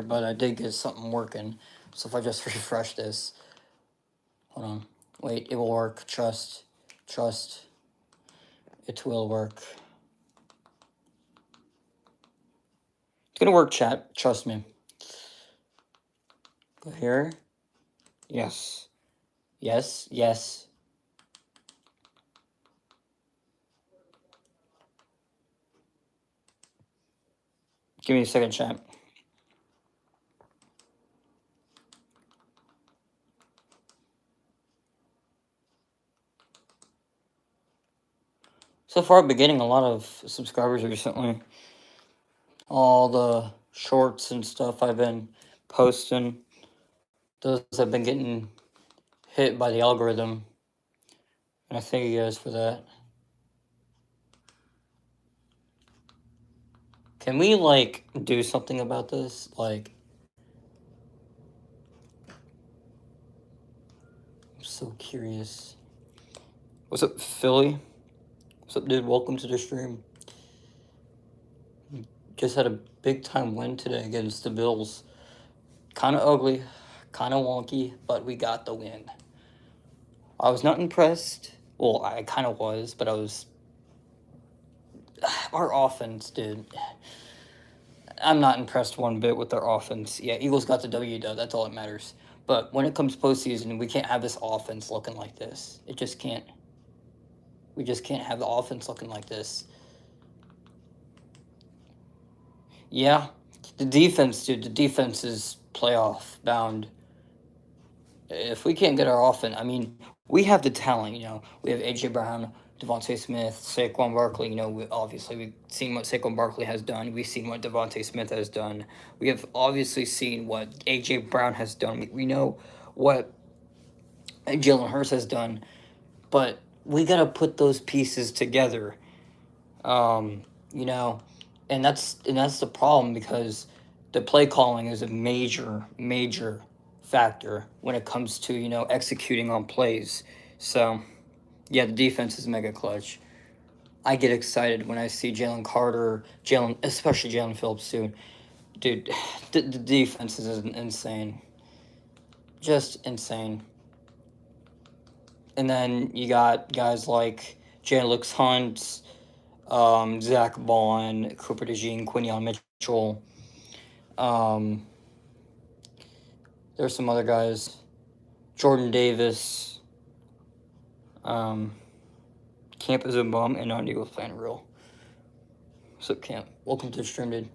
but I did get something working. So if I just refresh this, hold on, wait, it will work. Trust, it will work. It's gonna work, chat. Trust me. Go here. Yes. Yes. Give me a second, chat. So far, I've been getting a lot of subscribers recently. All the shorts and stuff I've been posting, those have been getting hit by the algorithm. And I thank you guys for that. Can we, like, do something about this? Like, I'm so curious. What's up, Philly? What's up, dude? Welcome to the stream. Just had a big time win today against the Bills. Kind of ugly, kind of wonky, but we got the win. I was not impressed. Well, I kind of was, but I was. Our offense, dude. I'm not impressed one bit with their offense. Yeah, Eagles got the W, though. That's all that matters. But when it comes postseason, we can't have this offense looking like this. It just can't. We just can't have the offense looking like this. Yeah, the defense, dude. The defense is playoff bound. If we can't get our offense, I mean, we have the talent. We have AJ Brown, Devontae Smith, Saquon Barkley. Obviously we've seen what Saquon Barkley has done. We've seen what Devontae Smith has done. We have obviously seen what AJ Brown has done. We know what Jalen Hurts has done, but we gotta put those pieces together. You know, and that's the problem, because the play calling is a major factor when it comes to executing on plays. So yeah, the defense is mega clutch. I get excited when I see Jalen Carter, especially Jalen Phillips too. Dude, the defense is insane, just insane. And then you got guys like Jalen Hunt, Zach Bond, Cooper DeJean, Quinion Mitchell. Um, there's some other guys, Jordan Davis. Camp is a bum, and non-Eagles playing real. What's up, Camp? Welcome to the stream, dude.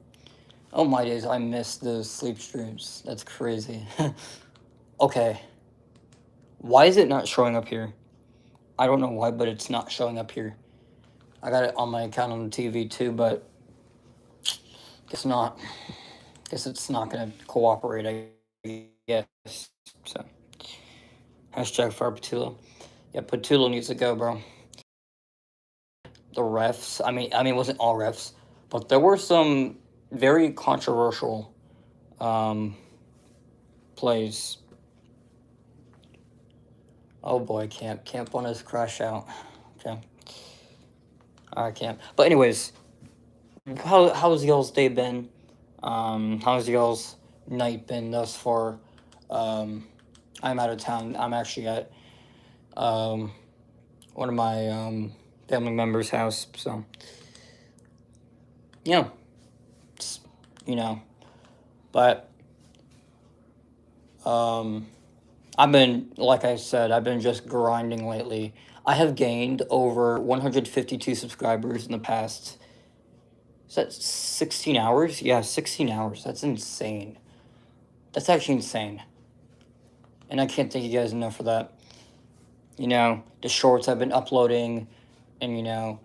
Oh my days, I miss those sleep streams. That's crazy. Okay. Why is it not showing up here? I don't know why, but it's not showing up here. I got it on my account on the TV too, but guess not. Guess it's not gonna cooperate, I guess. So hashtag fire Patullo. Yeah, Patullo needs to go, bro. The refs. I mean, it wasn't all refs, but there were some very controversial plays. Oh boy, Camp on his crash out. Okay. Alright, Camp. But anyways, how's y'all's day been? How's y'all's night been thus far? I'm out of town. I'm actually at one of my family members' house. So yeah, it's, but I've been, like I said, I've been just grinding lately. I have gained over 152 subscribers in the past. Is that 16 hours? Yeah, 16 hours. That's insane. That's actually insane. And I can't thank you guys enough for that. The shorts I've been uploading, and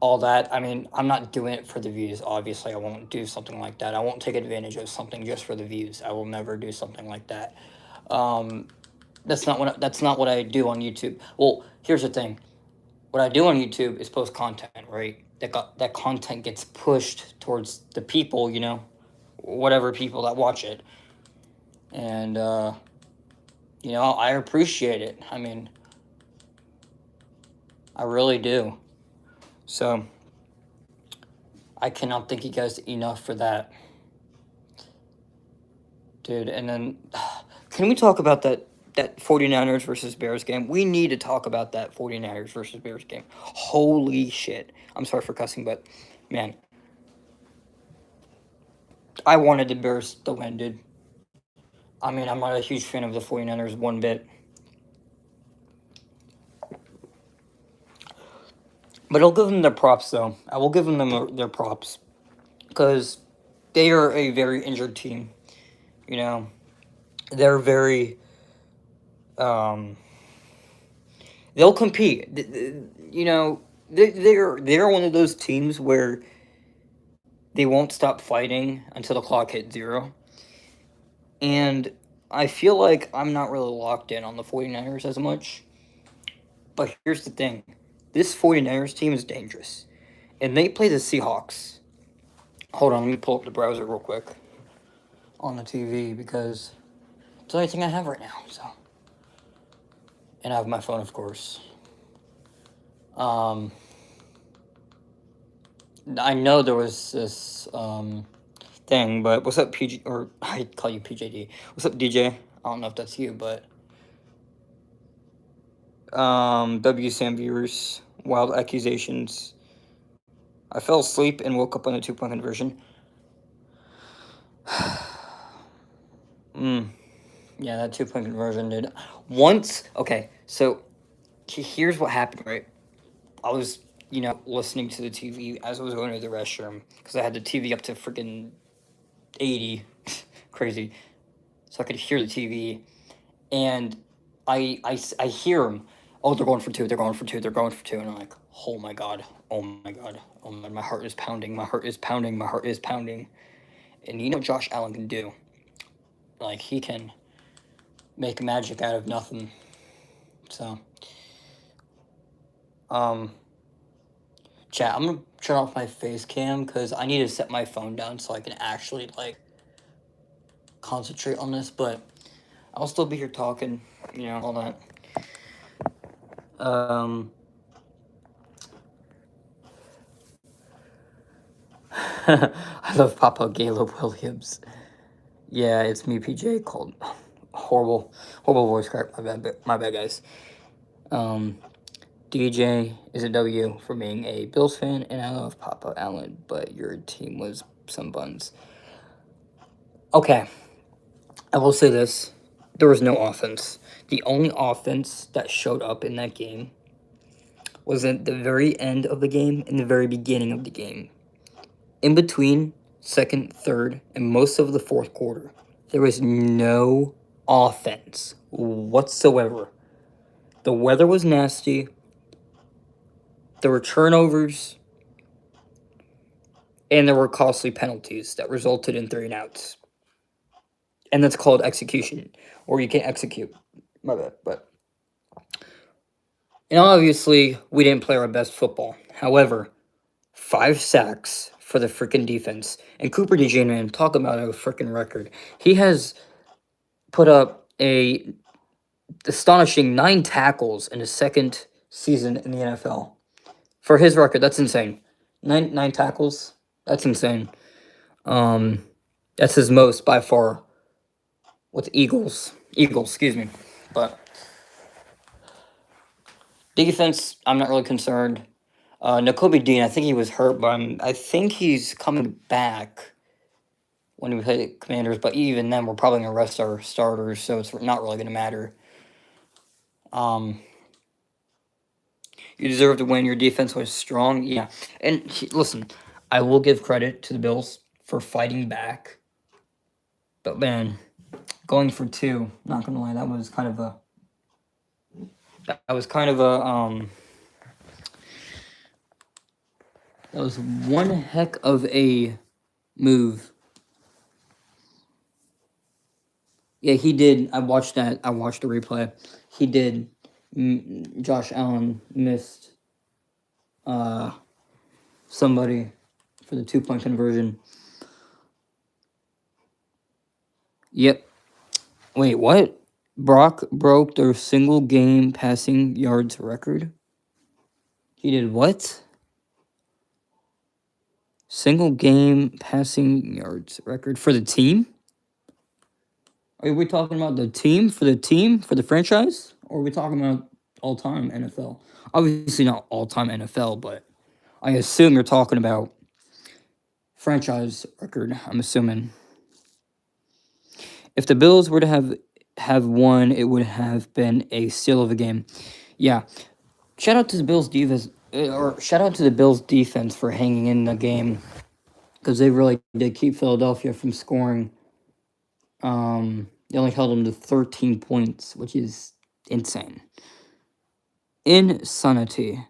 all that. I mean, I'm not doing it for the views. Obviously, I won't do something like that. I won't take advantage of something just for the views. I will never do something like that. That's not what I do on YouTube. Well, here's the thing. What I do on YouTube is post content, right? That content gets pushed towards the people, whatever people that watch it. And I appreciate it. I mean, I really do. So I cannot thank you guys enough for that. Dude, and then can we talk about that 49ers versus Bears game? We need to talk about that 49ers versus Bears game. Holy shit. I'm sorry for cussing, but man, I wanted the Bears to win, dude. I mean, I'm not a huge fan of the 49ers one bit. But I'll give them their props, though. I will give them their props. Because they are a very injured team. You know, they're very. They'll compete. You know, they're one of those teams where they won't stop fighting until the clock hits zero. And I feel like I'm not really locked in on the 49ers as much. But here's the thing. This 49ers team is dangerous. And they play the Seahawks. Hold on, let me pull up the browser real quick on the TV because it's the only thing I have right now. So, and I have my phone, of course. I know there was this thing, but what's up, PG? Or I call you PJD. What's up, DJ? I don't know if that's you, but W Sam viewers, wild accusations. I fell asleep and woke up on a 2-point conversion. Yeah, that 2-point conversion, dude. Okay, so here's what happened, right? I was, listening to the TV as I was going to the restroom because I had the TV up to freaking 80. Crazy. So I could hear the TV. And I hear them. Oh, they're going for two. They're going for two. They're going for two. And I'm like, oh my God. Oh my God. Oh my, my heart is pounding. My heart is pounding. My heart is pounding. And you know what Josh Allen can do? Like, he can make magic out of nothing. So, chat, I'm gonna turn off my face cam because I need to set my phone down so I can actually, like, concentrate on this. But I'll still be here talking, all that. I love Papa Caleb Williams. Yeah, it's me, PJ. Called horrible voice crack. My bad, guys. DJ is a W for being a Bills fan, and I love Papa Allen, but your team was some buns. Okay, I will say this: there was no offense. The only offense that showed up in that game was at the very end of the game and the very beginning of the game. In between second, third, and most of the fourth quarter, there was no offense whatsoever. The weather was nasty. There were turnovers. And there were costly penalties that resulted in 3-and-outs. And that's called execution. Or you can't execute. My bad. And obviously, we didn't play our best football. However, 5 sacks for the freaking defense. And Cooper DeJean, man, talk about a freaking record. He has put up a astonishing 9 tackles in his second season in the NFL. For his record, that's insane. 9 tackles. That's insane. That's his most by far with Eagles, excuse me. But defense, I'm not really concerned. Nakobe Dean, I think he was hurt, but I think he's coming back when we play the Commanders. But even then, we're probably going to rest our starters, so it's not really going to matter. You deserve to win. Your defense was strong. Yeah. And listen, I will give credit to the Bills for fighting back. But, man, going for 2, not going to lie, that was kind of a... That was one heck of a move. Yeah, he did. I watched that. I watched the replay. He did. Josh Allen missed somebody for the 2-point conversion. Yep. Wait, what? Brock broke their single game passing yards record? He did what? Single game passing yards record for the team? Are we talking about the team for the franchise, or are we talking about all time NFL? Obviously not all time NFL, but I assume you're talking about franchise record. I'm assuming if the Bills were to have won, it would have been a steal of a game. Yeah, shout out to the Bills defense, or shout out to the Bills defense for hanging in the game because they really did keep Philadelphia from scoring. They only held them to 13 points, which is insane. Insanity.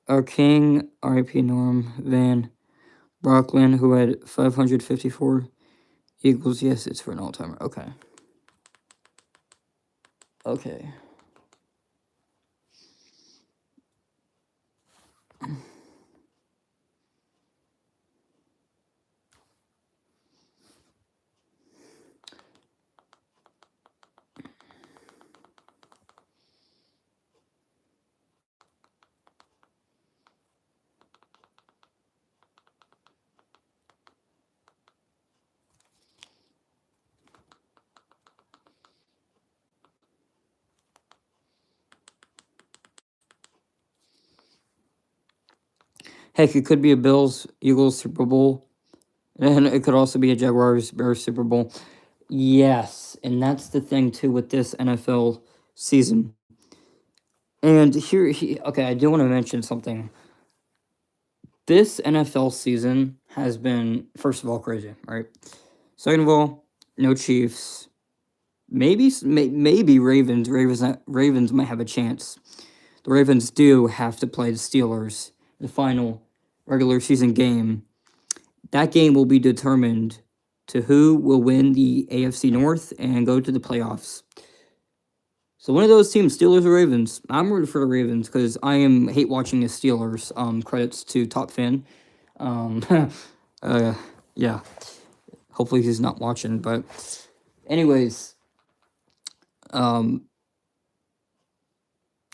Our king, R.I.P. Norm Van Brocklin, who had 554 equals. Yes, it's for an all-timer. Okay. Okay. Heck, it could be a Bills Eagles Super Bowl, and it could also be a Jaguars Bears Super Bowl. Yes, and that's the thing too with this NFL season. And okay, I do want to mention something. This NFL season has been, first of all, crazy, right? Second of all, no Chiefs. Maybe Ravens. Ravens might have a chance. The Ravens do have to play the Steelers, the final regular season game. That game will be determined to who will win the AFC North and go to the playoffs. So one of those teams, Steelers or Ravens. I'm rooting for the Ravens because I hate watching the Steelers. Credits to Top Fan. Yeah. Hopefully he's not watching, but anyways, and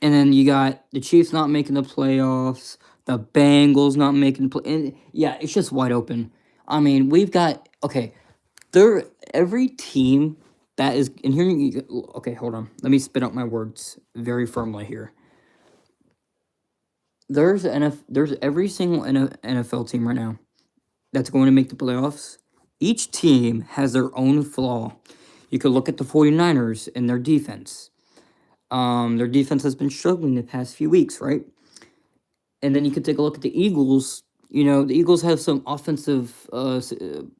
then you got the Chiefs not making the playoffs, the Bengals not making the and yeah, it's just wide open. I mean, we've got every team that is and here okay, hold on. Let me spit out my words very firmly here. There's every single NFL team right now that's going to make the playoffs. Each team has their own flaw. You could look at the 49ers and their defense. Their defense has been struggling the past few weeks, right? And then you could take a look at the Eagles. You know, the Eagles have some offensive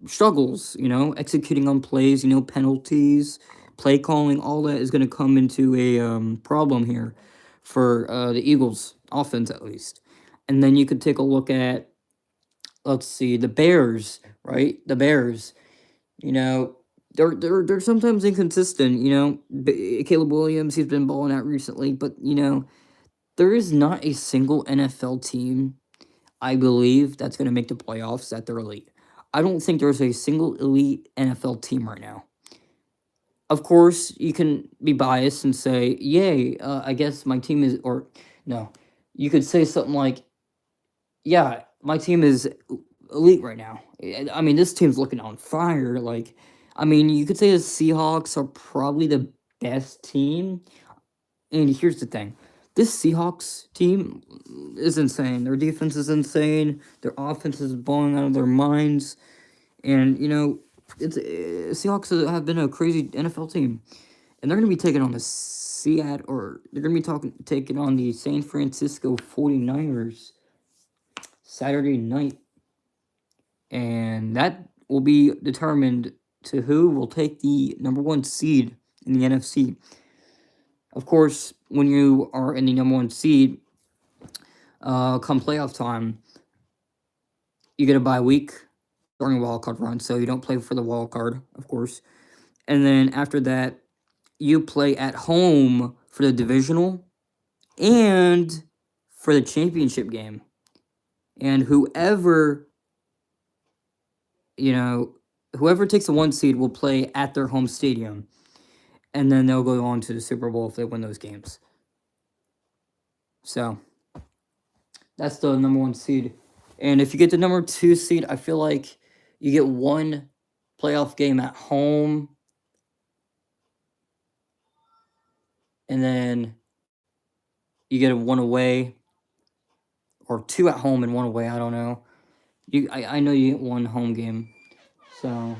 struggles, executing on plays, penalties, play calling, all that is going to come into a problem here for the Eagles offense, at least. And then you could take a look at, let's see, the Bears, right? The Bears, they're sometimes inconsistent, Caleb Williams, he's been balling out recently, but, there is not a single NFL team, I believe, that's going to make the playoffs that they're elite. I don't think there's a single elite NFL team right now. Of course, you can be biased and say, yay, I guess my team is, or no, you could say something like, yeah, my team is elite right now. I mean, this team's looking on fire. You could say the Seahawks are probably the best team. And here's the thing. This Seahawks team is insane. Their defense is insane. Their offense is blowing out of their minds. And, Seahawks have been a crazy NFL team. And they're going to be taking on they're going to be taking on the San Francisco 49ers Saturday night. And that will be determined to who will take the number 1 seed in the NFC. Of course, when you are in the number 1 seed, come playoff time, you get a bye week during a wild card run, so you don't play for the wild card, of course. And then after that, you play at home for the divisional and for the championship game. And whoever takes the 1 seed will play at their home stadium. And then they'll go on to the Super Bowl if they win those games. So, That's the number 1 seed. And if you get the number 2 seed, I feel like you get one playoff game at home. And then you get a 1 away. Or 2 at home and 1 away, I don't know. I know you get 1 home game. So,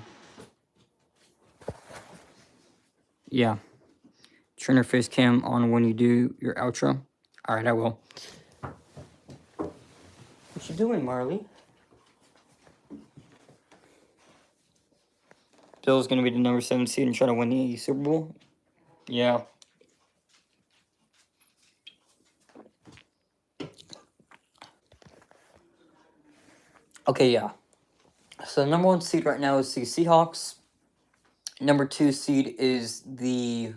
yeah. Turn your face cam on when you do your outro. Alright, I will. What you doing, Marley? Bill's gonna be the number 7 seed and try to win the Super Bowl? Yeah. Okay, yeah. So the number 1 seed right now is the Seahawks. Number 2 seed is the...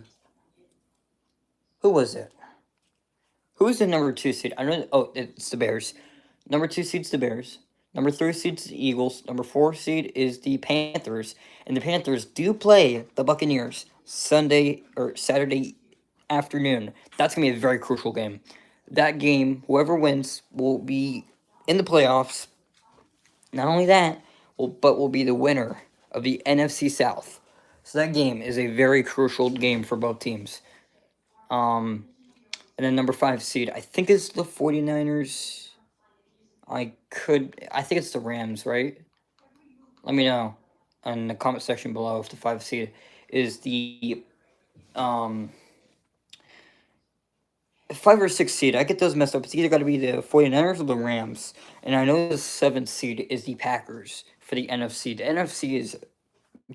Who was it? Who's the number 2 seed? I know... Oh, it's the Bears. Number 2 seed's the Bears. Number 3 seed's the Eagles. Number 4 seed is the Panthers. And the Panthers do play the Buccaneers Sunday or Saturday afternoon. That's going to be a very crucial game. That game, whoever wins, will be in the playoffs. Not only that, but will be the winner of the NFC South. So that game is a very crucial game for both teams. And then number 5 seed, I think it's the 49ers. I think it's the Rams, right? Let me know in the comment section below if the 5 seed is the 5 or 6 seed. I get those messed up. It's either got to be the 49ers or the Rams. And I know the 7th seed is the Packers for the NFC. The NFC is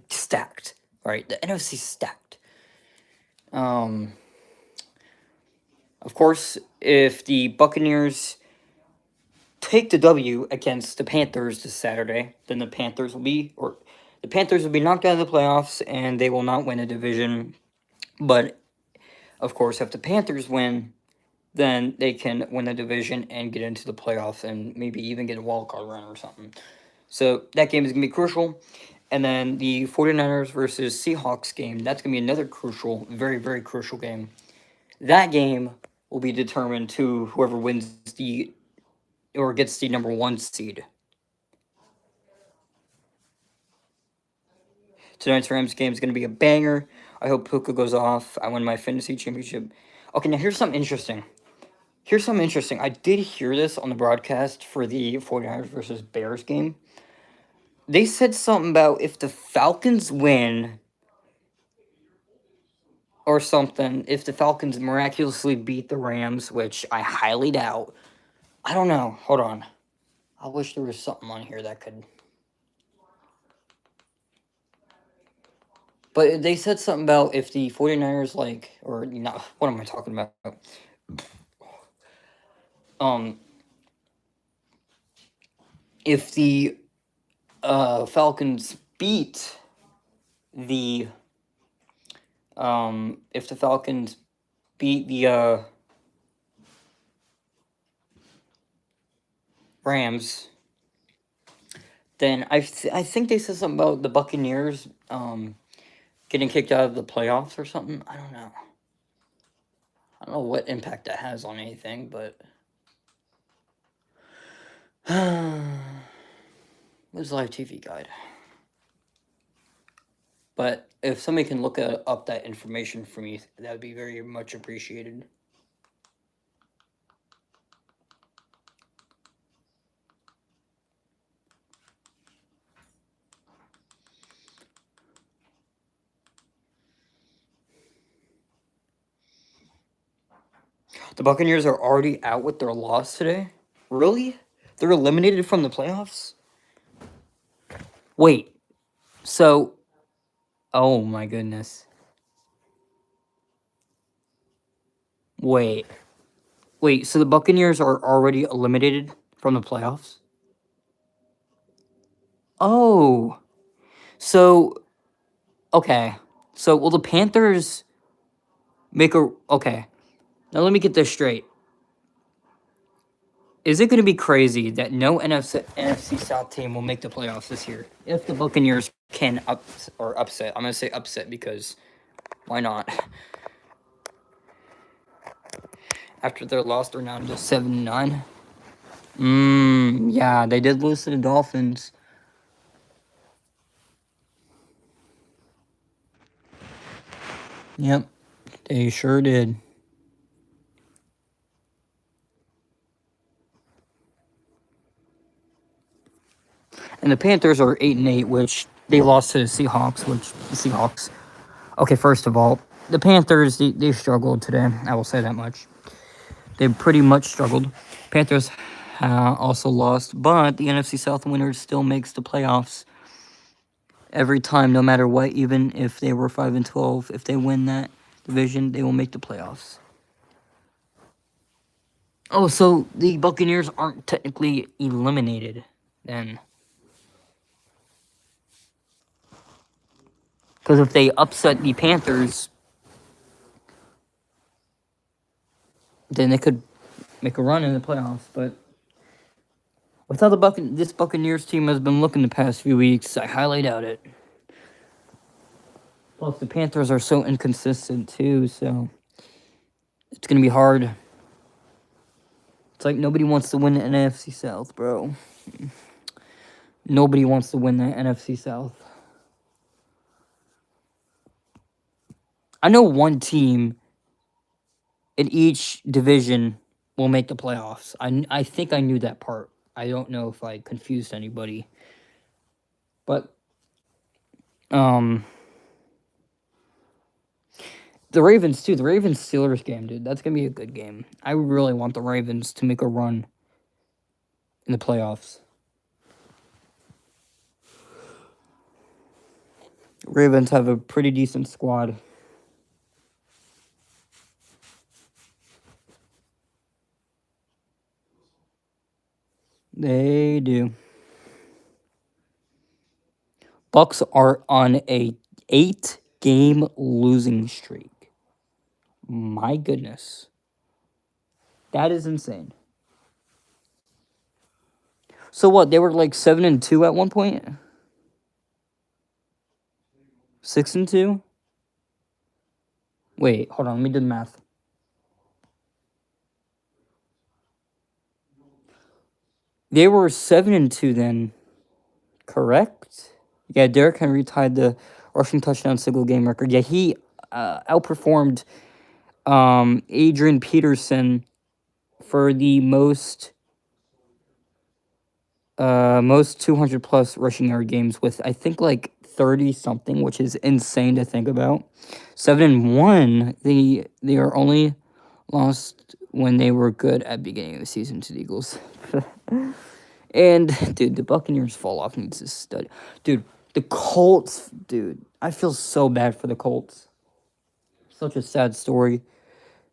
stacked, right? The NFC is stacked. Of course, if the Buccaneers take the W against the Panthers this Saturday, then the Panthers will be knocked out of the playoffs and they will not win a division. But of course, if the Panthers win, then they can win the division and get into the playoffs and maybe even get a wild card run or something. So that game is going to be crucial. And then the 49ers versus Seahawks game, that's going to be another crucial, very, very crucial game. That game will be determined to whoever wins or gets the number 1 seed. Tonight's Rams game is going to be a banger. I hope Puka goes off. I win my fantasy championship. Okay, now here's something interesting. I did hear this on the broadcast for the 49ers versus Bears game. They said something about if the Falcons win or something, if the Falcons miraculously beat the Rams, which I highly doubt. I don't know. Hold on. I wish there was something on here that could... But they said something about if the 49ers, or not, what am I talking about? If the Falcons beat the Rams, then I think they said something about the Buccaneers getting kicked out of the playoffs or something. I don't know. I don't know what impact that has on anything, but where's the live TV guide? But if somebody can look up that information for me, that would be very much appreciated. The Buccaneers are already out with their loss today? Really? They're eliminated from the playoffs? Wait. So... Oh my goodness. Wait, so the Buccaneers are already eliminated from the playoffs? Oh. So... Okay. So, will the Panthers make a... Okay. Now let me get this straight. Is it going to be crazy that no NFC South team will make the playoffs this year if the Buccaneers can upset? I'm going to say upset because why not? After their loss, they're now to 7-9. Yeah, they did lose to the Dolphins. Yep, they sure did. And the Panthers are 8-8, which they lost to the Seahawks. Which the Seahawks. Okay, first of all, the Panthers they struggled today. I will say that much. They pretty much struggled. Panthers also lost, but the NFC South winner still makes the playoffs every time, no matter what. Even if they were 5-12, if they win that division, they will make the playoffs. Oh, so the Buccaneers aren't technically eliminated then. Because if they upset the Panthers, then they could make a run in the playoffs. But with how this Buccaneers team has been looking the past few weeks, I highly doubt it. Plus, the Panthers are so inconsistent too, so it's gonna be hard. It's like nobody wants to win the NFC South, bro. Nobody wants to win the NFC South. I know one team in each division will make the playoffs. I think I knew that part. I don't know if I confused anybody. But the Ravens too. The Ravens Steelers game, dude. That's gonna be a good game. I really want the Ravens to make a run in the playoffs. Ravens have a pretty decent squad. They do. Bucks are on a 8-game losing streak. My goodness. That is insane. So what? They were like 7-2 at one point? 6-2? Wait, hold on, let me do the math. They were 7-2 then, correct? Yeah, Derrick Henry tied the rushing touchdown single game record. Yeah, he outperformed Adrian Peterson for the most 200 plus rushing yard games with I think like 30 something, which is insane to think about. 7-1. They are only lost when they were good at beginning of the season to the Eagles. And dude, the Buccaneers fall off needs to stud. Dude, the Colts, dude, I feel so bad for the Colts. Such a sad story.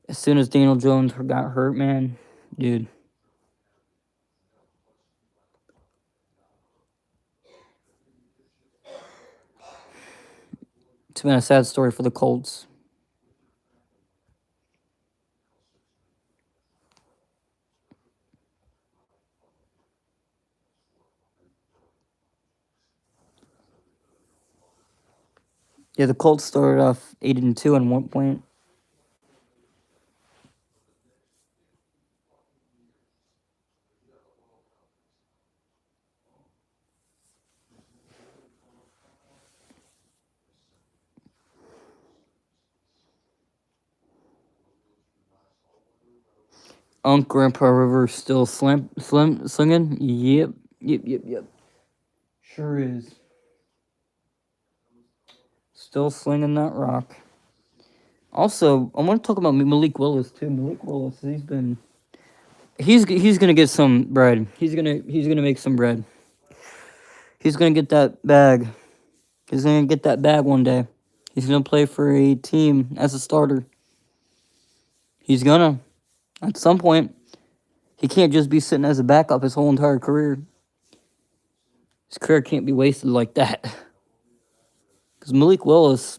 As soon as Daniel Jones got hurt, man, dude. It's been a sad story for the Colts. Yeah, the Colts started off 8-2 at one point. Grandpa River still slinging? Yep. Sure is. Still slinging that rock. Also, I want to talk about Malik Willis too. Malik Willis, he's gonna get some bread. He's gonna make some bread. He's gonna get that bag. He's gonna get that bag one day. He's gonna play for a team as a starter. He's gonna. At some point, he can't just be sitting as a backup his whole entire career. His career can't be wasted like that. Because Malik Willis'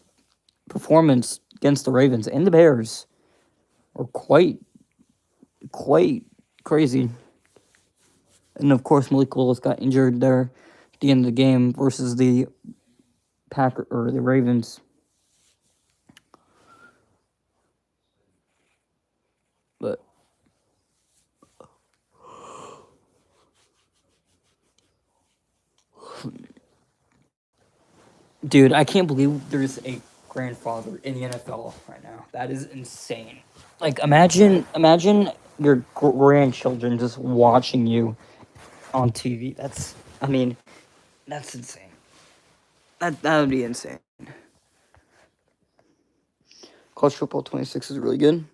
performance against the Ravens and the Bears were quite crazy. And of course, Malik Willis got injured there at the end of the game versus the the Ravens. But Dude, I can't believe there's a grandfather in the NFL right now. That is insane. Like, imagine your grandchildren just watching you on TV. I mean, that's insane. That would be insane. College football 26 is really good.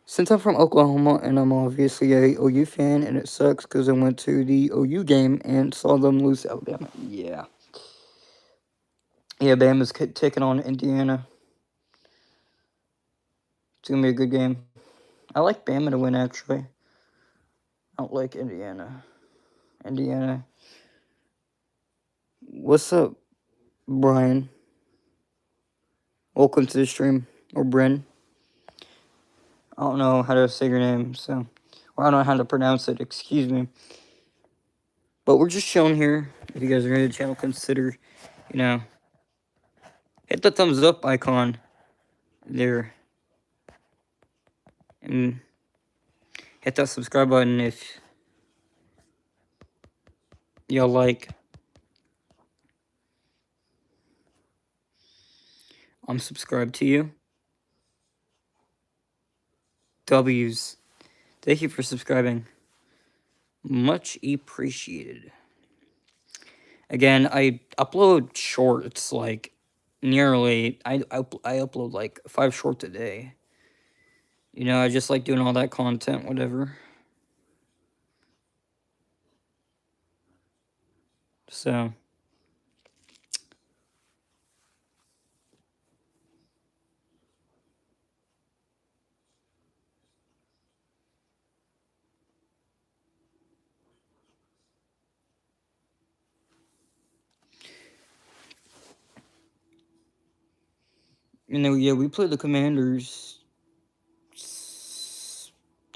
Since I'm from Oklahoma and I'm obviously a OU fan, and it sucks because I went to the OU game and saw them lose to Alabama. Yeah. Yeah, Bama's taking on Indiana. It's going to be a good game. I like Bama to win, actually. I don't like Indiana. Indiana. What's up, Brian? Welcome to the stream. Or Bryn. I don't know how to say your name, so... Or I don't know how to pronounce it, excuse me. But we're just chilling here. If you guys are new to the channel, consider, hit the thumbs up icon there. And hit that subscribe button if y'all like. I'm subscribed to you. W's. Thank you for subscribing. Much appreciated. Again, I upload shorts like nearly. I upload like 5 shorts a day. I just like doing all that content, whatever. So. Yeah, we play the Commanders.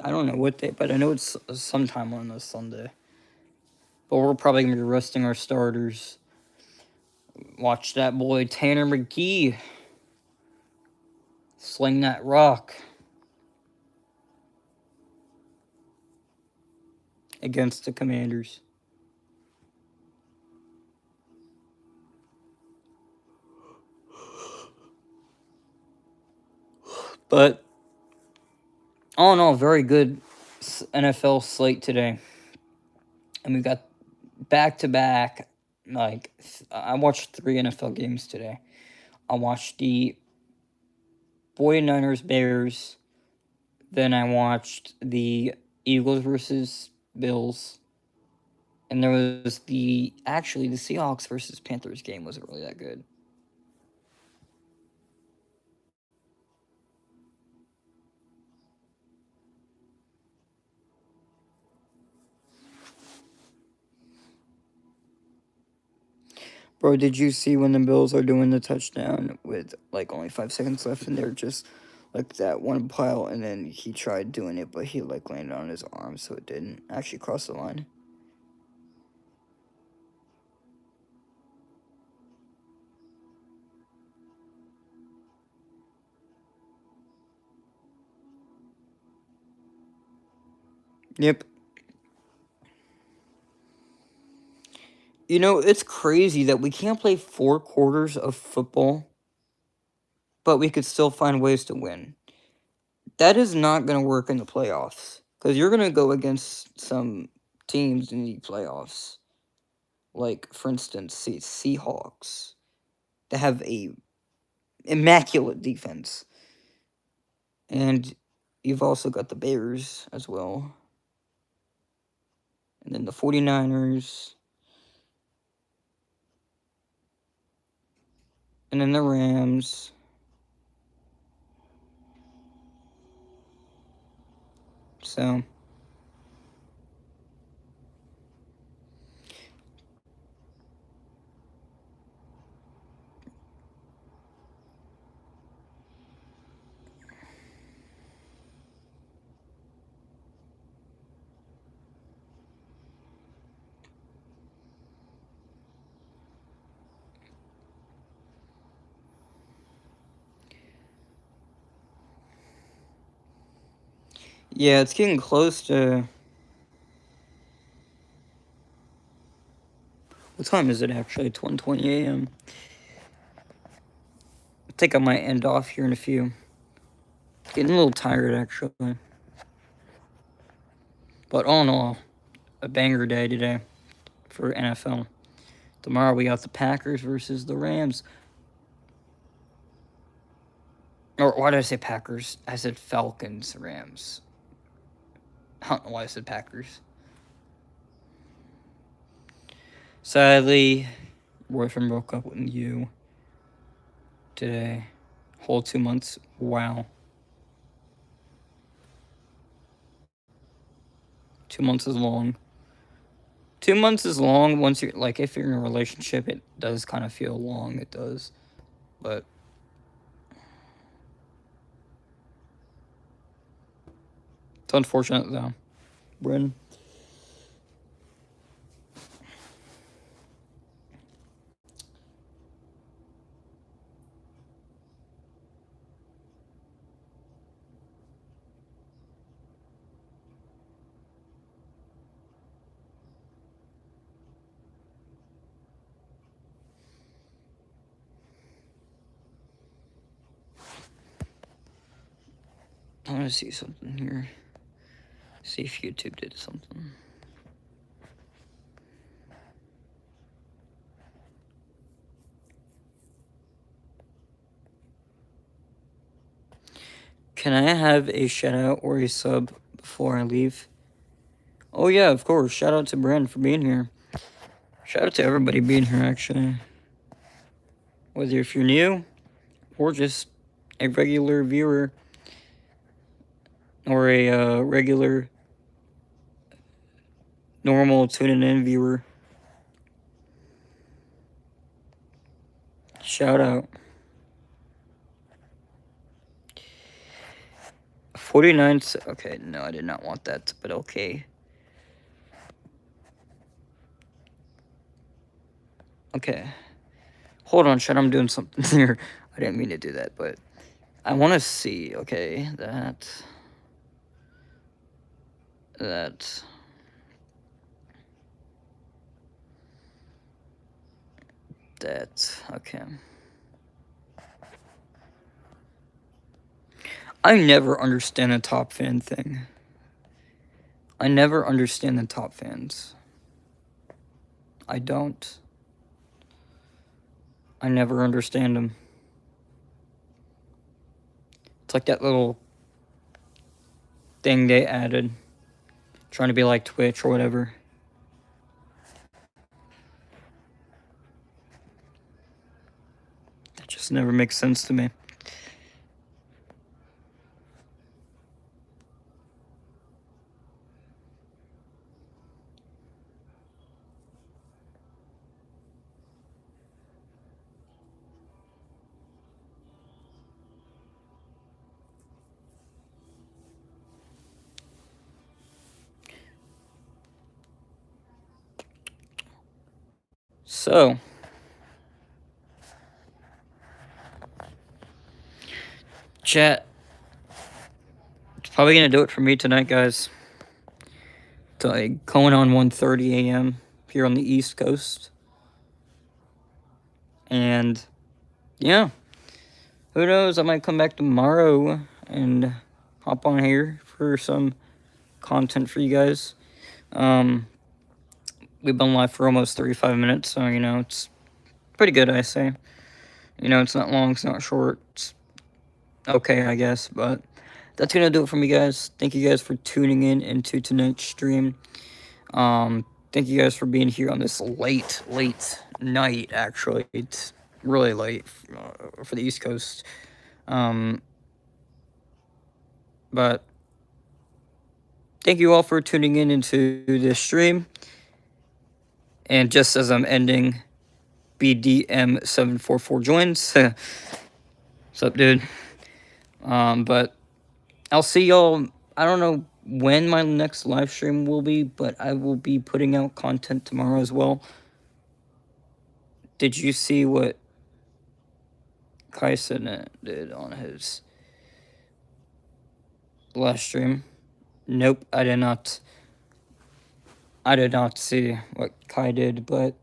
I don't know what day, but I know it's sometime on a Sunday. But we're probably going to be resting our starters. Watch that boy Tanner McGee sling that rock against the Commanders. But all in all, very good NFL slate today. And we got back-to-back, I watched 3 NFL games today. I watched the 49ers Bears. Then I watched the Eagles versus Bills. And there was the Seahawks versus Panthers game wasn't really that good. Bro, did you see when the Bills are doing the touchdown with like only 5 seconds left and they're just like that one pile, and then he tried doing it, but he like landed on his arm, so it didn't actually cross the line. Yep. It's crazy that we can't play 4 quarters of football, but we could still find ways to win. That is not going to work in the playoffs, because you're going to go against some teams in the playoffs. Like, for instance, the Seahawks. They have a immaculate defense. And you've also got the Bears as well. And then the 49ers. And then the Rams. So. Yeah, it's getting close to... What time is it actually? It's 1:20 a.m. think I might end off here in a few. Getting a little tired, actually. But all in all, a banger day today for NFL. Tomorrow we got the Packers versus the Rams. Or why did I say Packers? I said Falcons, Rams. I don't know why I said Packers. Sadly, boyfriend broke up with you today. Whole 2 months. Wow. 2 months is long. 2 months is long once you're, like, if you're in a relationship, it does kind of feel long. It does. But it's unfortunate, though. Bryn. I want to see something here. See if YouTube did something. Can I have a shout out or a sub before I leave? Oh yeah, of course. Shout out to Brent for being here. Shout out to everybody being here, actually. Whether if you're new or just a regular viewer or a regular normal tuning in viewer. Shout out. 49. Okay, no, I did not want that, but okay. Okay. Hold on, Chad, I'm doing something here. I didn't mean to do that, but I want to see, okay, that, okay. I never understand the top fan thing. I never understand the top fans. I don't. I never understand them. It's like that little thing they added, trying to be like Twitch or whatever. That just never makes sense to me. So, chat, it's probably gonna do it for me tonight, guys. It's like going on 1:30 a.m. here on the East Coast. And yeah, who knows? I might come back tomorrow and hop on here for some content for you guys. We've been live for almost 35 minutes, so you know it's pretty good, I say. You know, it's not long, it's not short. It's okay, I guess, but that's gonna do it for me, guys. Thank you guys for tuning in into tonight's stream. Thank you guys for being here on this late night, actually. It's really late for the East Coast. But thank you all for tuning in into this stream. And just as I'm ending, BDM744 joins. What's up, dude? But I'll see y'all. I don't know when my next live stream will be, but I will be putting out content tomorrow as well. Did you see what Kaisen did on his last stream? Nope, I did not. I did not see what Kai did, but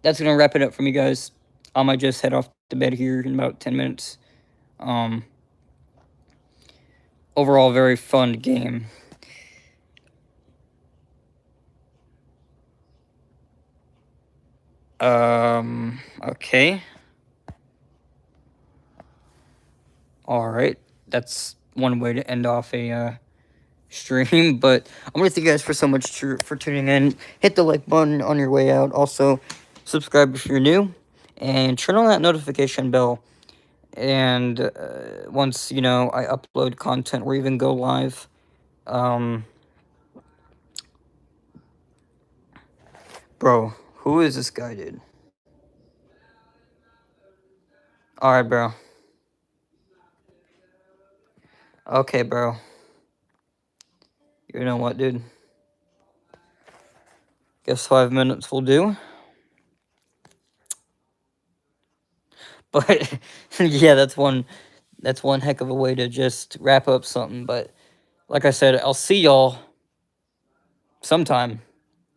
that's gonna wrap it up for me, guys. I might just head off to bed here in about 10 minutes. Overall, very fun game. Okay. Alright. That's one way to end off a stream, but I'm gonna thank you guys for so much for tuning in. Hit the like button on your way out. Also, subscribe if you're new, and turn on that notification bell. And once I upload content or even go live, bro, who is this guy, dude? All right, bro. Okay, bro. You know what, dude? Guess 5 minutes will do. But yeah, that's one heck of a way to just wrap up something. But like I said, I'll see y'all sometime.